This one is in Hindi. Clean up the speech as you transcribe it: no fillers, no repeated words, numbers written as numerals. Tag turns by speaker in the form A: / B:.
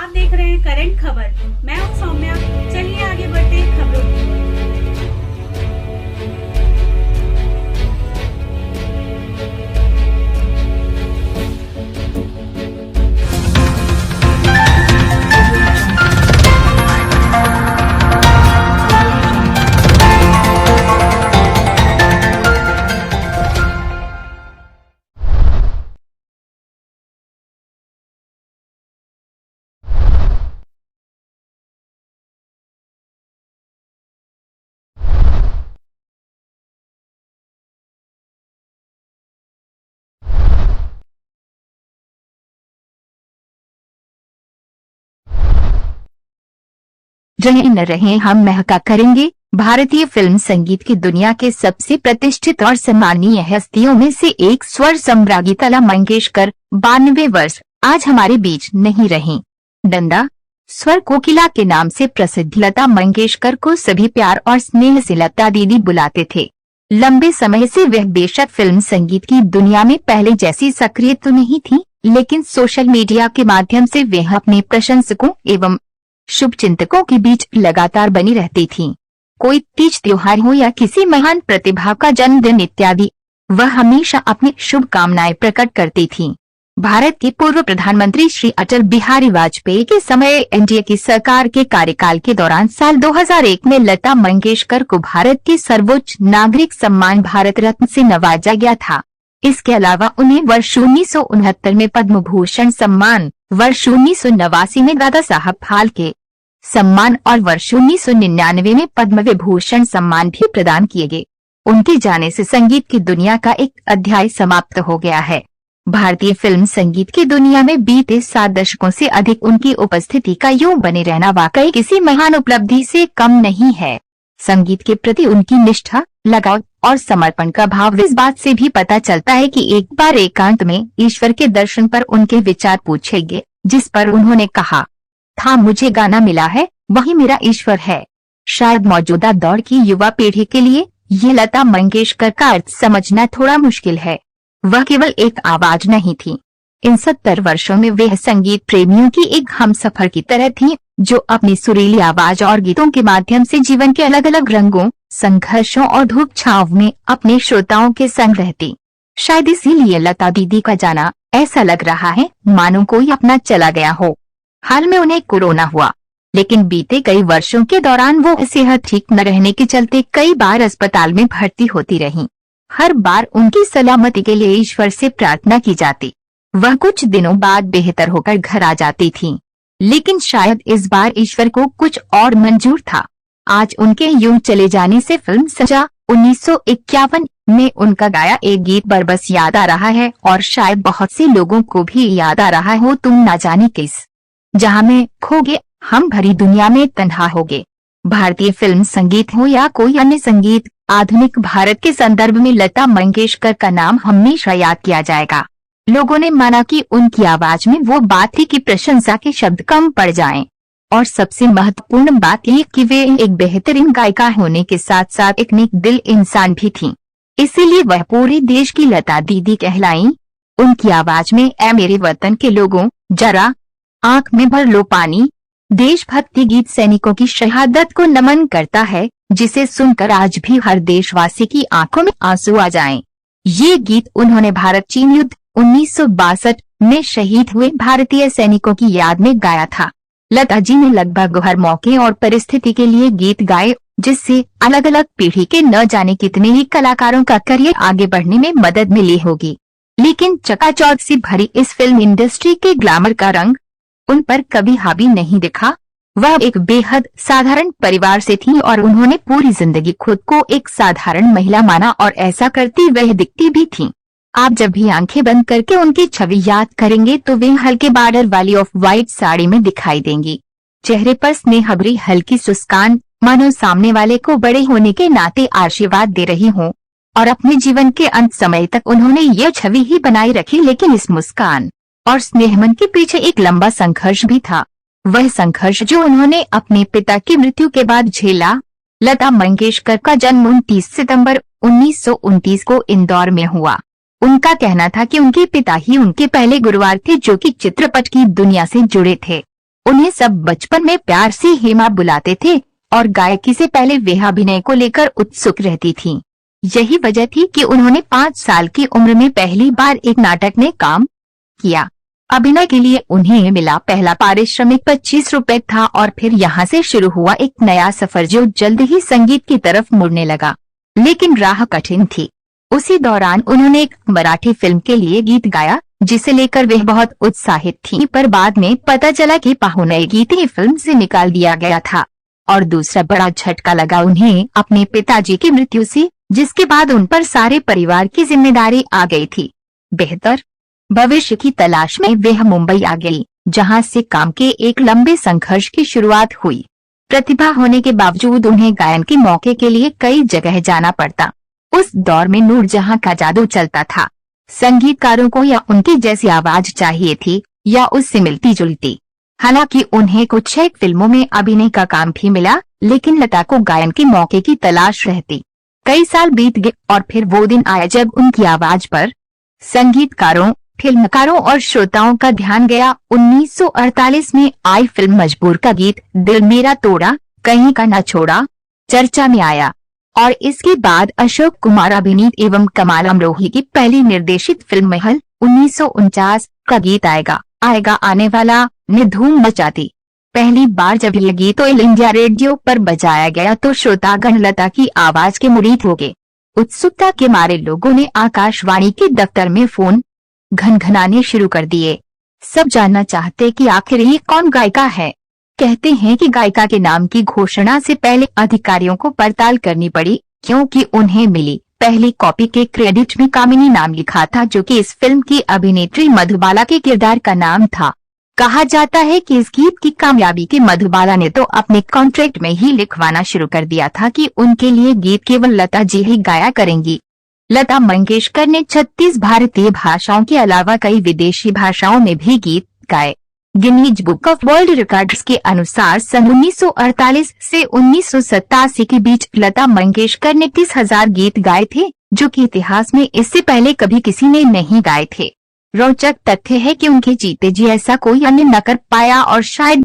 A: आप देख रहे हैं करंट खबर। मैं हूं सौम्या। चलिए आगे बढ़ते हैं खबरों की ओर।
B: रहे न रहे हम महका करेंगे। भारतीय फिल्म संगीत की दुनिया के सबसे प्रतिष्ठित और सम्मानीय हस्तियों में से एक स्वर सम्राज्ञी लता मंगेशकर 92 वर्ष आज हमारे बीच नहीं रहीं। डंडा स्वर कोकिला के नाम से प्रसिद्ध लता मंगेशकर को सभी प्यार और स्नेह से लता दीदी बुलाते थे। लंबे समय से वह बेशक फिल्म संगीत की दुनिया में पहले जैसी सक्रिय तो नहीं थी, लेकिन सोशल मीडिया के माध्यम से वह अपने प्रशंसकों एवं शुभचिंतकों के बीच लगातार बनी रहती थीं। कोई तीज त्योहार हो या किसी महान प्रतिभा का जन्मदिन इत्यादि, वह हमेशा अपनी शुभकामनाएं प्रकट करती थीं। भारत के पूर्व प्रधानमंत्री श्री अटल बिहारी वाजपेयी के समय एनडीए की सरकार के कार्यकाल के दौरान साल 2001 में लता मंगेशकर को भारत के सर्वोच्च नागरिक सम्मान भारत रत्न से नवाजा गया था। इसके अलावा उन्हें वर्ष 1969 में पद्म भूषण सम्मान, वर्ष 1989 में दादा साहब फाल्के सम्मान और वर्ष 1999 में पद्म विभूषण सम्मान भी प्रदान किए गए। उनके जाने से संगीत की दुनिया का एक अध्याय समाप्त हो गया है। भारतीय फिल्म संगीत की दुनिया में बीते 7 दशकों से अधिक उनकी उपस्थिति का यूं बने रहना वाकई किसी महान उपलब्धि से कम नहीं है। संगीत के प्रति उनकी निष्ठा, लगाव और समर्पण का भाव इस बात से भी पता चलता है कि एक बार एकांत में ईश्वर के दर्शन पर उनके विचार पूछे गए, जिस पर उन्होंने कहा था, मुझे गाना मिला है, वही मेरा ईश्वर है। शायद मौजूदा दौर की युवा पीढ़ी के लिए ये लता मंगेशकर का अर्थ समझना थोड़ा मुश्किल है। वह केवल एक आवाज नहीं थी। इन 70 वर्षों में वह संगीत प्रेमियों की एक हमसफर की तरह थी, जो अपनी सुरीली आवाज और गीतों के माध्यम से जीवन के अलग अलग रंगों, संघर्षों और धूप छांव में अपने श्रोताओं के संग रहती। शायद इसीलिए लता दीदी का जाना ऐसा लग रहा है मानो कोई अपना चला गया हो। हाल में उन्हें कोरोना हुआ, लेकिन बीते कई वर्षों के दौरान वो सेहत ठीक न रहने के चलते कई बार अस्पताल में भर्ती होती रहीं। हर बार उनकी सलामती के लिए ईश्वर से प्रार्थना की जाती। वह कुछ दिनों बाद बेहतर होकर घर आ जाती थीं, लेकिन शायद इस बार ईश्वर को कुछ और मंजूर था। आज उनके यूं चले जाने से फिल्म सजा 1951 में उनका गाया एक गीत बरबस याद आ रहा है, और शायद बहुत से लोगों को भी याद आ रहा हो, तुम ना जाने किस जहां में खोगे, हम भरी दुनिया में तन्हा होगे। भारतीय फिल्म संगीत हो या कोई अन्य संगीत, आधुनिक भारत के संदर्भ में लता मंगेशकर का नाम हमेशा याद किया जाएगा। लोगों ने माना कि उनकी आवाज में वो बात थी कि प्रशंसा के शब्द कम पड़ जाएं, और सबसे महत्वपूर्ण बात ये कि वे एक बेहतरीन गायिका होने के साथ साथ एक नेक दिल इंसान भी थीं। इसीलिए वह पूरे देश की लता दीदी कहलाईं। उनकी आवाज में ऐ मेरे वतन के लोगों, जरा आंख में भर लो पानी, देशभक्ति गीत सैनिकों की शहादत को नमन करता है, जिसे सुनकर आज भी हर देशवासी की आंखों में आंसू आ जाएं। ये गीत उन्होंने भारत चीन युद्ध 1962 में शहीद हुए भारतीय सैनिकों की याद में गाया था। लता जी ने लगभग हर मौके और परिस्थिति के लिए गीत गाए, जिससे अलग अलग पीढ़ी के न जाने कितने ही कलाकारों का करियर आगे बढ़ने में मदद मिली होगी। लेकिन चकाचौंध से भरी इस फिल्म इंडस्ट्री के ग्लैमर का रंग उन पर कभी हावी नहीं दिखा। वह एक बेहद साधारण परिवार से थी और उन्होंने पूरी जिंदगी खुद को एक साधारण महिला माना, और ऐसा करती वह दिखती भी थीं। आप जब भी आंखें बंद करके उनकी छवि याद करेंगे तो वे हल्के बॉर्डर वाली ऑफ व्हाइट साड़ी में दिखाई देंगी। चेहरे पर स्नेह भरी हल्की मुस्कान, मानो सामने वाले को बड़े होने के नाते आशीर्वाद दे रही हों। और अपने जीवन के अंत समय तक उन्होंने ये छवि ही बनाए रखी। लेकिन इस मुस्कान और स्नेहमन के पीछे एक लंबा संघर्ष भी था। वह संघर्ष जो उन्होंने अपने पिता की मृत्यु के बाद झेला। लता मंगेशकर का जन्म 29 सितंबर 1929 को इंदौर में हुआ। उनका कहना था कि उनके पिता ही उनके पहले गुरुवार थे जो कि चित्रपट की दुनिया से जुड़े थे। उन्हें सब बचपन में प्यार से हेमा बुलाते थे और गायकी से पहले वह अभिनय को लेकर उत्सुक रहती थीं। यही वजह थी कि उन्होंने 5 साल की उम्र में पहली बार एक नाटक में काम किया। अभिनय के लिए उन्हें मिला पहला पारिश्रमिक 25 रुपए था और फिर यहाँ से शुरू हुआ एक नया सफर जो जल्द ही संगीत की तरफ मुड़ने लगा। लेकिन राह कठिन थी। उसी दौरान उन्होंने एक मराठी फिल्म के लिए गीत गाया जिसे लेकर वे बहुत उत्साहित थीं, पर बाद में पता चला कि पाहुने गीत ही फिल्म से निकाल दिया गया था। और दूसरा बड़ा झटका लगा उन्हें अपने पिताजी की मृत्यु से, जिसके बाद उन पर सारे परिवार की जिम्मेदारी आ गई थी। बेहतर भविष्य की तलाश में वह मुंबई आ गई, जहां से काम के एक लंबे संघर्ष की शुरुआत हुई। प्रतिभा होने के बावजूद उन्हें गायन के मौके के लिए कई जगह जाना पड़ता। उस दौर में नूरजहां का जादू चलता था। संगीतकारों को या उनकी जैसी आवाज चाहिए थी या उससे मिलती जुलती। हालांकि उन्हें कुछ एक फिल्मों में अभिनय का काम भी मिला, लेकिन लता को गायन के मौके की तलाश रहती। कई साल बीत गए और फिर वो दिन आया जब उनकी आवाज पर संगीतकारों, फिल्मकारों और श्रोताओं का ध्यान गया। 1948 में आई फिल्म मजबूर का गीत दिल मेरा तोड़ा कहीं का न छोड़ा चर्चा में आया और इसके बाद अशोक कुमार अभिनीत एवं कमाल अमरोही की पहली निर्देशित फिल्म महल 1949 का गीत आएगा आएगा आने वाला ने धूम मचा दी। पहली बार जब यह गीत ऑल इंडिया रेडियो पर बजाया गया तो श्रोतागण लता की आवाज के मुरीद हो गए। उत्सुकता के मारे लोगों ने आकाशवाणी के दफ्तर में फोन घनघनाने शुरू कर दिए। सब जानना चाहते कि आखिर ये कौन गायिका है। कहते हैं कि गायिका के नाम की घोषणा से पहले अधिकारियों को पड़ताल करनी पड़ी, क्योंकि उन्हें मिली पहली कॉपी के क्रेडिट में कामिनी नाम लिखा था, जो कि इस फिल्म की अभिनेत्री मधुबाला के किरदार का नाम था। कहा जाता है कि इस गीत की कामयाबी के मधुबाला ने तो अपने कॉन्ट्रैक्ट में ही लिखवाना शुरू कर दिया था कि उनके लिए गीत केवल लता जी ही गाया करेंगी। लता मंगेशकर ने 36 भारतीय भाषाओं के अलावा कई विदेशी भाषाओं में भी गीत गाए। Guinness book of world records के अनुसार सन 1948 से 1987 के बीच लता मंगेशकर ने 30,000 गीत गाए थे, जो कि इतिहास में इससे पहले कभी किसी ने नहीं गाए थे। रोचक तथ्य है कि उनके जीते जी ऐसा कोई अन्य न कर पाया और शायद